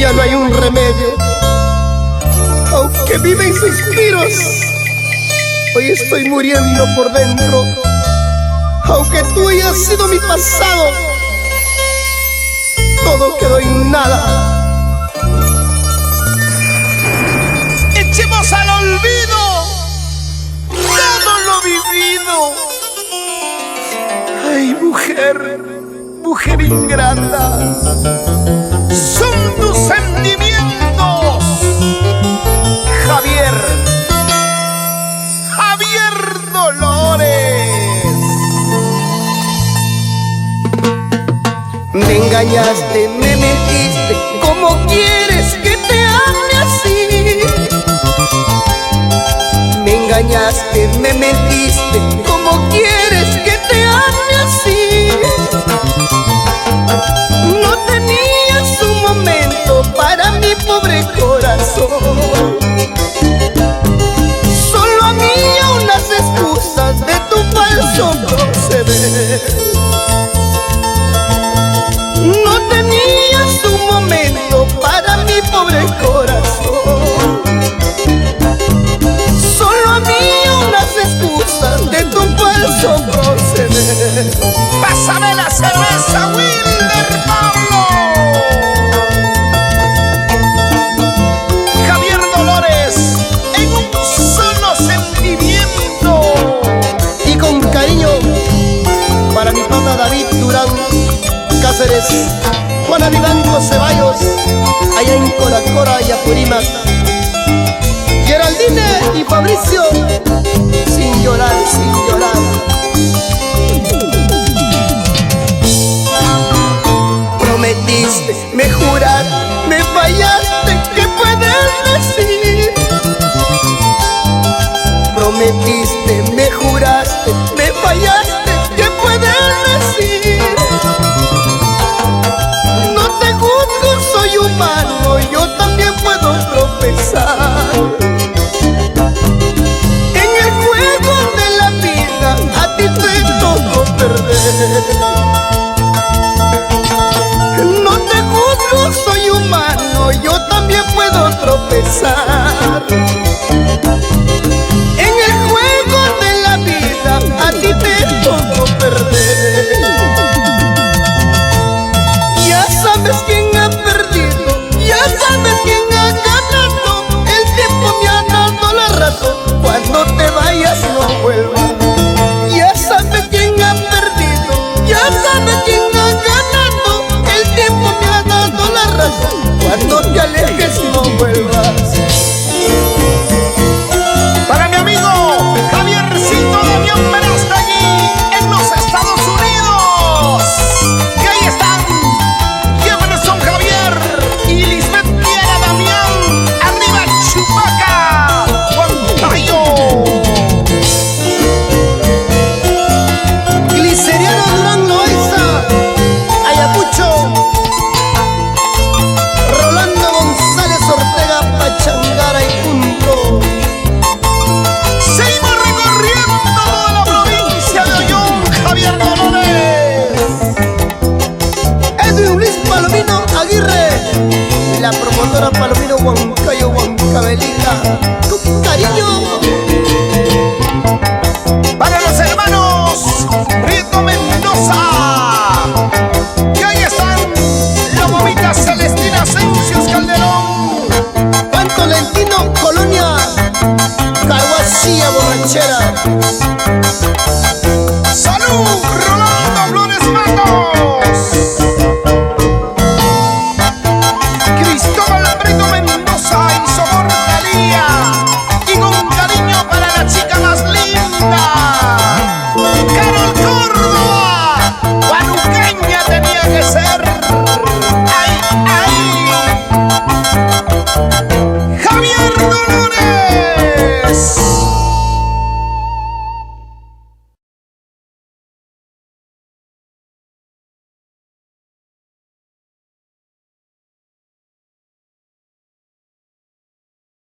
ya no hay un remedio. Aunque viven suspiros, hoy estoy muriendo por dentro. Aunque tú hayas sido mi pasado, todo quedó en nada. Echemos al olvido todo lo vivido. Ay, mujer, mujer ingrata, son tus sentimientos. Javier Dolores. Me engañaste, me mentiste, ¿cómo quieres que te hable así? Me engañaste, me mentiste, ¿cómo quieres que te hable así? No tenías un momento para mi pobre corazón. Solo había unas excusas de tu falso proceder. No tenías un momento para mi pobre corazón. Solo había unas excusas de tu falso proceder. Pásame la cerveza, Wilder Pablo. Javier Dolores, en un solo sentimiento. Y con cariño para mi pata David Durán Cáceres, Juana Vivanco Ceballos, allá en Coracora y Apurímac, Geraldine y Fabricio, sin llorar, sin llorar. Prometiste, me juraste, me fallaste, ¿qué puedes decir? Prometiste, me juraste, me fallaste, ¿qué puedes decir? No te juzgo, soy humano, yo también puedo tropezar. En el juego de la vida a ti te tocó perder. No te juzgo, soy humano, yo también puedo tropezar. En el juego de la vida a ti te tocó perder. Ya sabes quién ha perdido, ya sabes quién ha ganado. El tiempo me ha dado la razón, cuando te vayas no vuelvas. Ya sabes quién ha perdido, ya sabes quién ha ganado. El tiempo me ha dado la razón, cuando te alejes no vuelvas. Para mi amigo Javiercito Damián Verástegui en los Estados Unidos. Y ahí están Jefferson Javier y Lisbeth Piera Damián. Arriba Chupaca, Huancayo. Gliceriano Durán Loaiza, Ayacucho, Rolando González Ortega, Pachangara y punto. Seguimos recorriendo toda la provincia de Ollón, Javier Dolores. Edwin Luis Palomino Aguirre y la promotora Palomino Huancayo Huancavelica, con cariño. Para los hermanos Rito Mendoza. Y ahí están la mamita Celestina Cencios Calderón. Juan Tolentino Colonia, Caguasía,